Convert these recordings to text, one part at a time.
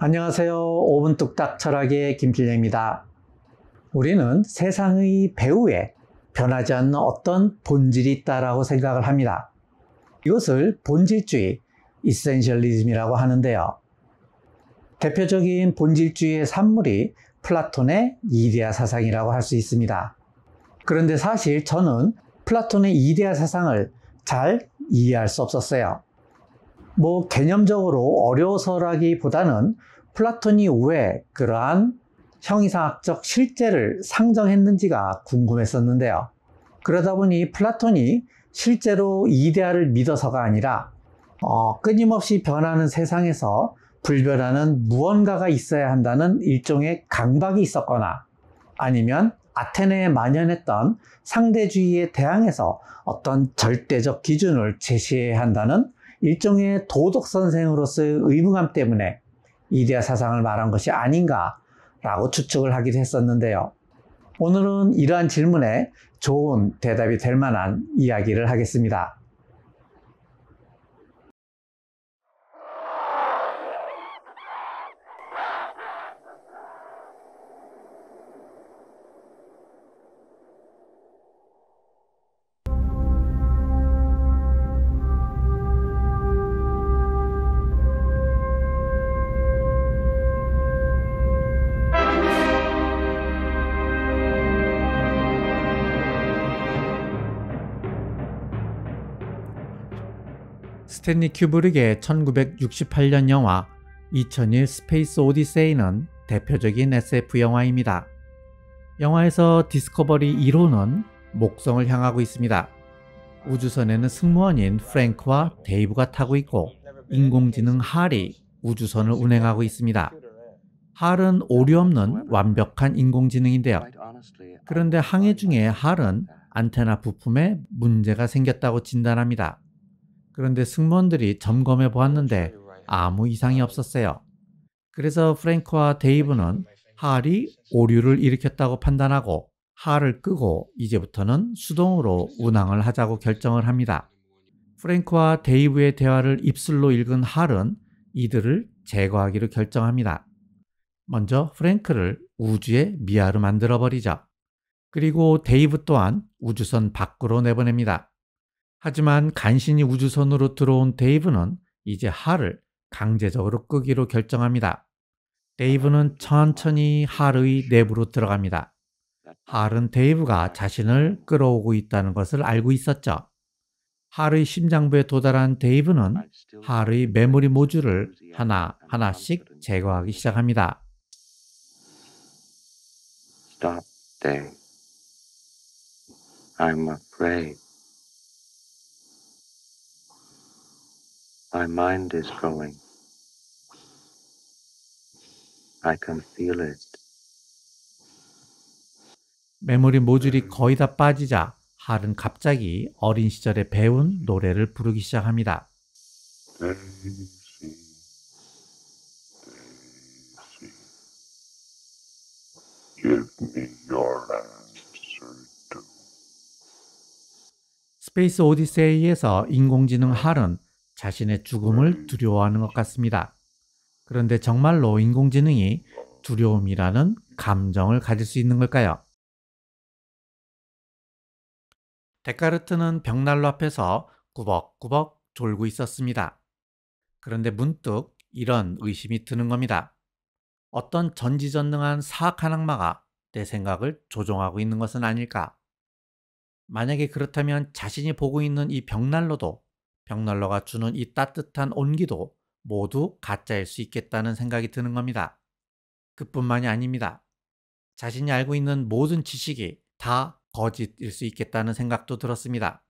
안녕하세요. 5분 뚝딱 철학의 김필래입니다. 우리는 세상의 배후에 변하지 않는 어떤 본질이 있다고 생각을 합니다. 이것을 본질주의, 이센셜리즘이라고 하는데요. 대표적인 본질주의의 산물이 플라톤의 이데아 사상이라고 할 수 있습니다. 그런데 사실 저는 플라톤의 이데아 사상을 잘 이해할 수 없었어요. 개념적으로 어려워서라기보다는 플라톤이 왜 그러한 형이상학적 실제를 상정했는지가 궁금했었는데요. 그러다 보니 플라톤이 실제로 이데아를 믿어서가 아니라 끊임없이 변하는 세상에서 불변하는 무언가가 있어야 한다는 일종의 강박이 있었거나 아니면 아테네에 만연했던 상대주의에 대항해서 어떤 절대적 기준을 제시해야 한다는 일종의 도덕선생으로서의 의무감 때문에 이데아 사상을 말한 것이 아닌가라고 추측을 하기도 했었는데요. 오늘은 이러한 질문에 좋은 대답이 될 만한 이야기를 하겠습니다. 스탠리 큐브릭의 1968년 영화 2001 스페이스 오디세이는 대표적인 SF 영화입니다. 영화에서 디스커버리 1호는 목성을 향하고 있습니다. 우주선에는 승무원인 프랭크와 데이브가 타고 있고 인공지능 할이 우주선을 운행하고 있습니다. 할은 오류 없는 완벽한 인공지능인데요. 그런데 항해 중에 할은 안테나 부품에 문제가 생겼다고 진단합니다. 그런데 승무원들이 점검해 보았는데 아무 이상이 없었어요. 그래서 프랭크와 데이브는 할이 오류를 일으켰다고 판단하고 할을 끄고 이제부터는 수동으로 운항을 하자고 결정을 합니다. 프랭크와 데이브의 대화를 입술로 읽은 할은 이들을 제거하기로 결정합니다. 먼저 프랭크를 우주의 미아로 만들어버리죠. 그리고 데이브 또한 우주선 밖으로 내보냅니다. 하지만 간신히 우주선으로 들어온 데이브는 이제 할을 강제적으로 끄기로 결정합니다. 데이브는 천천히 할의 내부로 들어갑니다. 할은 데이브가 자신을 끌어오고 있다는 것을 알고 있었죠. 할의 심장부에 도달한 데이브는 할의 메모리 모듈을 하나하나씩 제거하기 시작합니다. Stop, Dave. I'm afraid. My mind is going. I can feel it. 메모리 모듈이 거의 다 빠지자 할은 갑자기 어린 시절에 배운 노래를 부르기 시작합니다. Daisy, Daisy, give me your answer too. 스페이스 오디세이에서 인공지능 할은 자신의 죽음을 두려워하는 것 같습니다. 그런데 정말로 인공지능이 두려움이라는 감정을 가질 수 있는 걸까요? 데카르트는 벽난로 앞에서 꾸벅꾸벅 졸고 있었습니다. 그런데 문득 이런 의심이 드는 겁니다. 어떤 전지전능한 사악한 악마가 내 생각을 조종하고 있는 것은 아닐까? 만약에 그렇다면 자신이 보고 있는 이 벽난로도 벽난로가 주는 이 따뜻한 온기도 모두 가짜일 수 있겠다는 생각이 드는 겁니다. 그뿐만이 아닙니다. 자신이 알고 있는 모든 지식이 다 거짓일 수 있겠다는 생각도 들었습니다.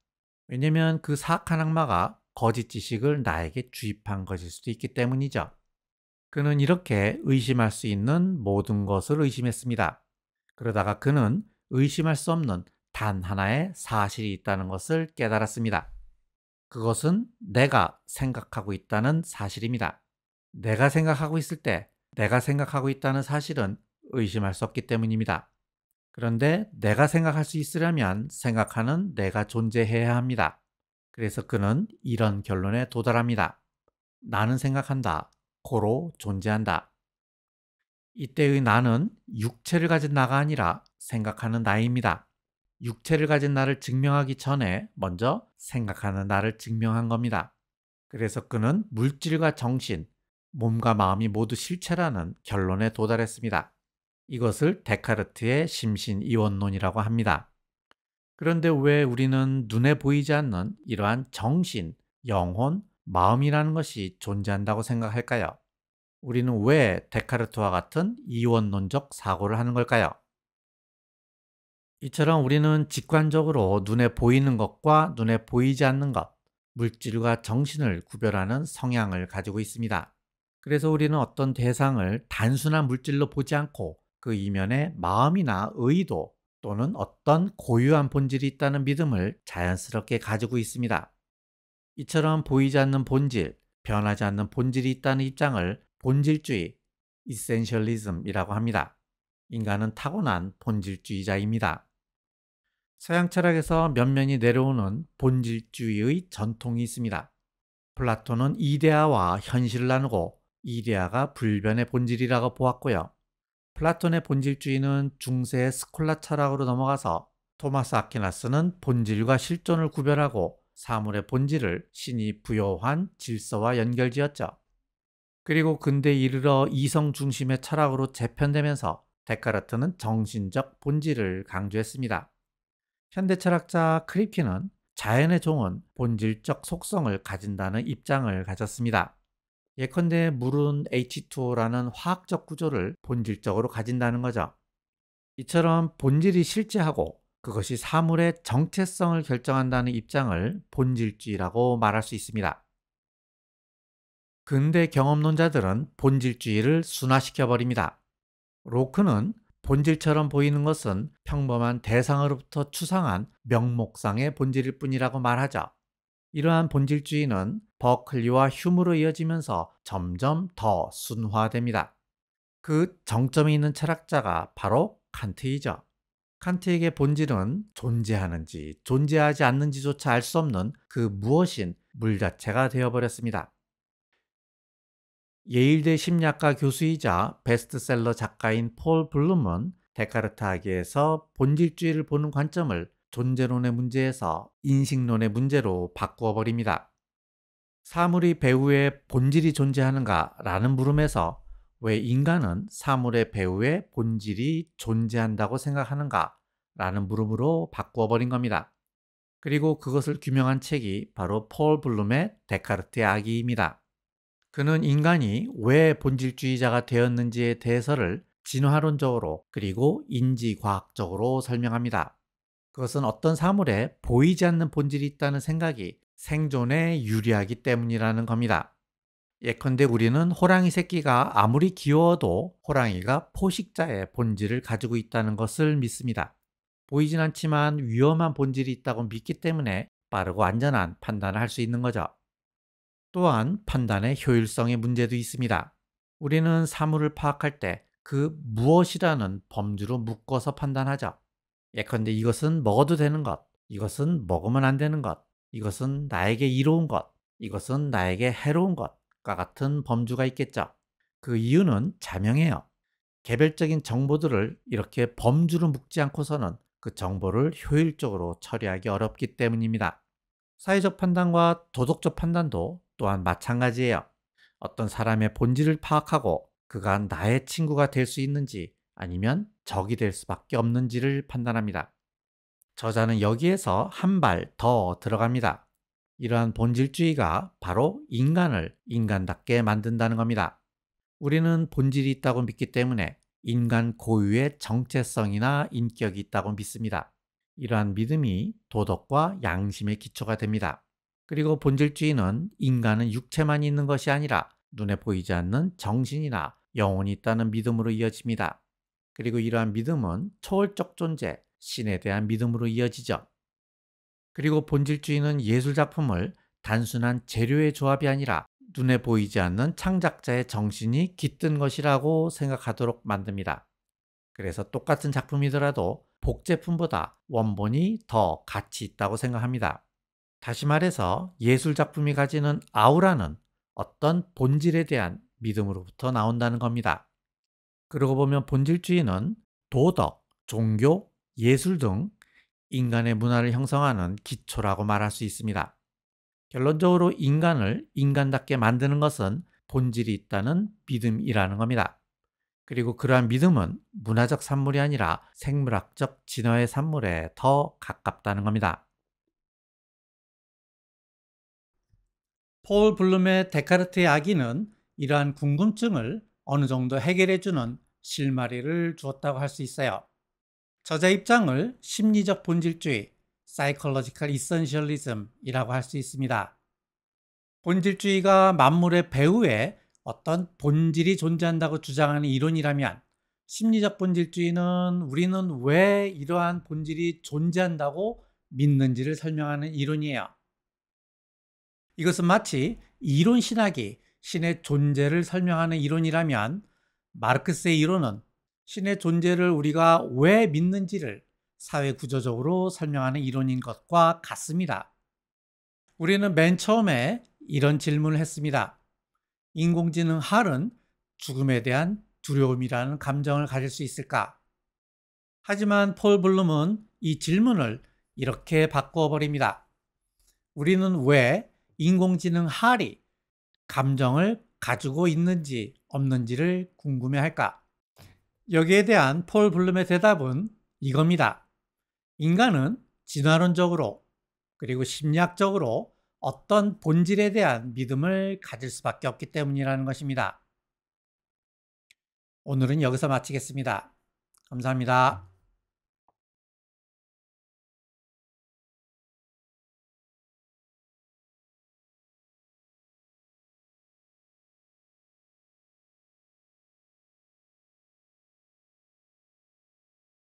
왜냐면 그 사악한 악마가 거짓 지식을 나에게 주입한 것일 수도 있기 때문이죠. 그는 이렇게 의심할 수 있는 모든 것을 의심했습니다. 그러다가 그는 의심할 수 없는 단 하나의 사실이 있다는 것을 깨달았습니다. 그것은 내가 생각하고 있다는 사실입니다. 내가 생각하고 있을 때 내가 생각하고 있다는 사실은 의심할 수 없기 때문입니다. 그런데 내가 생각할 수 있으려면 생각하는 내가 존재해야 합니다. 그래서 그는 이런 결론에 도달합니다. 나는 생각한다. 고로 존재한다. 이때의 나는 육체를 가진 나가 아니라 생각하는 나입니다. 육체를 가진 나를 증명하기 전에 먼저 생각하는 나를 증명한 겁니다. 그래서 그는 물질과 정신, 몸과 마음이 모두 실체라는 결론에 도달했습니다. 이것을 데카르트의 심신이원론이라고 합니다. 그런데 왜 우리는 눈에 보이지 않는 이러한 정신, 영혼, 마음이라는 것이 존재한다고 생각할까요? 우리는 왜 데카르트와 같은 이원론적 사고를 하는 걸까요? 이처럼 우리는 직관적으로 눈에 보이는 것과 눈에 보이지 않는 것, 물질과 정신을 구별하는 성향을 가지고 있습니다. 그래서 우리는 어떤 대상을 단순한 물질로 보지 않고 그 이면에 마음이나 의도 또는 어떤 고유한 본질이 있다는 믿음을 자연스럽게 가지고 있습니다. 이처럼 보이지 않는 본질, 변하지 않는 본질이 있다는 입장을 본질주의, 이센셜리즘이라고 합니다. 인간은 타고난 본질주의자입니다. 서양 철학에서 면면이 내려오는 본질주의의 전통이 있습니다. 플라톤은 이데아와 현실을 나누고 이데아가 불변의 본질이라고 보았고요. 플라톤의 본질주의는 중세의 스콜라 철학으로 넘어가서 토마스 아퀴나스는 본질과 실존을 구별하고 사물의 본질을 신이 부여한 질서와 연결지었죠. 그리고 근대에 이르러 이성 중심의 철학으로 재편되면서 데카르트는 정신적 본질을 강조했습니다. 현대 철학자 크립키는 자연의 종은 본질적 속성을 가진다는 입장을 가졌습니다. 예컨대 물은 H2O라는 화학적 구조를 본질적으로 가진다는 거죠. 이처럼 본질이 실제하고 그것이 사물의 정체성을 결정한다는 입장을 본질주의라고 말할 수 있습니다. 근대 경험론자들은 본질주의를 순화시켜버립니다. 로크는 본질처럼 보이는 것은 평범한 대상으로부터 추상한 명목상의 본질일 뿐이라고 말하죠. 이러한 본질주의는 버클리와 휴무로 이어지면서 점점 더 순화됩니다. 그 정점이 있는 철학자가 바로 칸트이죠. 칸트에게 본질은 존재하는지 존재하지 않는지조차 알 수 없는 그 무엇인 물 자체가 되어버렸습니다. 예일대 심리학과 교수이자 베스트셀러 작가인 폴 블룸은 데카르트학에서 본질주의를 보는 관점을 존재론의 문제에서 인식론의 문제로 바꾸어 버립니다. 사물이 배후에 본질이 존재하는가 라는 물음에서 왜 인간은 사물의 배후에 본질이 존재한다고 생각하는가 라는 물음으로 바꾸어 버린 겁니다. 그리고 그것을 규명한 책이 바로 폴 블룸의 데카르트의 악의입니다. 그는 인간이 왜 본질주의자가 되었는지에 대해서를 진화론적으로 그리고 인지과학적으로 설명합니다. 그것은 어떤 사물에 보이지 않는 본질이 있다는 생각이 생존에 유리하기 때문이라는 겁니다. 예컨대 우리는 호랑이 새끼가 아무리 귀여워도 호랑이가 포식자의 본질을 가지고 있다는 것을 믿습니다. 보이진 않지만 위험한 본질이 있다고 믿기 때문에 빠르고 안전한 판단을 할 수 있는 거죠. 또한 판단의 효율성의 문제도 있습니다. 우리는 사물을 파악할 때 그 무엇이라는 범주로 묶어서 판단하죠. 예컨대 이것은 먹어도 되는 것, 이것은 먹으면 안 되는 것, 이것은 나에게 이로운 것, 이것은 나에게 해로운 것과 같은 범주가 있겠죠. 그 이유는 자명해요. 개별적인 정보들을 이렇게 범주로 묶지 않고서는 그 정보를 효율적으로 처리하기 어렵기 때문입니다. 사회적 판단과 도덕적 판단도 또한 마찬가지예요. 어떤 사람의 본질을 파악하고 그가 나의 친구가 될 수 있는지 아니면 적이 될 수밖에 없는지를 판단합니다. 저자는 여기에서 한 발 더 들어갑니다. 이러한 본질주의가 바로 인간을 인간답게 만든다는 겁니다. 우리는 본질이 있다고 믿기 때문에 인간 고유의 정체성이나 인격이 있다고 믿습니다. 이러한 믿음이 도덕과 양심의 기초가 됩니다. 그리고 본질주의는 인간은 육체만 있는 것이 아니라 눈에 보이지 않는 정신이나 영혼이 있다는 믿음으로 이어집니다. 그리고 이러한 믿음은 초월적 존재, 신에 대한 믿음으로 이어지죠. 그리고 본질주의는 예술작품을 단순한 재료의 조합이 아니라 눈에 보이지 않는 창작자의 정신이 깃든 것이라고 생각하도록 만듭니다. 그래서 똑같은 작품이더라도 복제품보다 원본이 더 가치 있다고 생각합니다. 다시 말해서 예술작품이 가지는 아우라는 어떤 본질에 대한 믿음으로부터 나온다는 겁니다. 그러고 보면 본질주의는 도덕, 종교, 예술 등 인간의 문화를 형성하는 기초라고 말할 수 있습니다. 결론적으로 인간을 인간답게 만드는 것은 본질이 있다는 믿음이라는 겁니다. 그리고 그러한 믿음은 문화적 산물이 아니라 생물학적 진화의 산물에 더 가깝다는 겁니다. 폴 블룸의 데카르트의 아기는 이러한 궁금증을 어느 정도 해결해주는 실마리를 주었다고 할 수 있어요. 저자 입장을 심리적 본질주의, Psychological Essentialism이라고 할 수 있습니다. 본질주의가 만물의 배후에 어떤 본질이 존재한다고 주장하는 이론이라면, 심리적 본질주의는 우리는 왜 이러한 본질이 존재한다고 믿는지를 설명하는 이론이에요. 이것은 마치 이론 신학이 신의 존재를 설명하는 이론이라면, 마르크스의 이론은 신의 존재를 우리가 왜 믿는지를 사회 구조적으로 설명하는 이론인 것과 같습니다. 우리는 맨 처음에 이런 질문을 했습니다. 인공지능 HAL은 죽음에 대한 두려움이라는 감정을 가질 수 있을까? 하지만 폴 블룸은 이 질문을 이렇게 바꾸어 버립니다. 우리는 왜 인공지능 HAL이 감정을 가지고 있는지 없는지를 궁금해할까? 여기에 대한 폴 블룸의 대답은 이겁니다. 인간은 진화론적으로 그리고 심리학적으로 어떤 본질에 대한 믿음을 가질 수밖에 없기 때문이라는 것입니다. 오늘은 여기서 마치겠습니다. 감사합니다.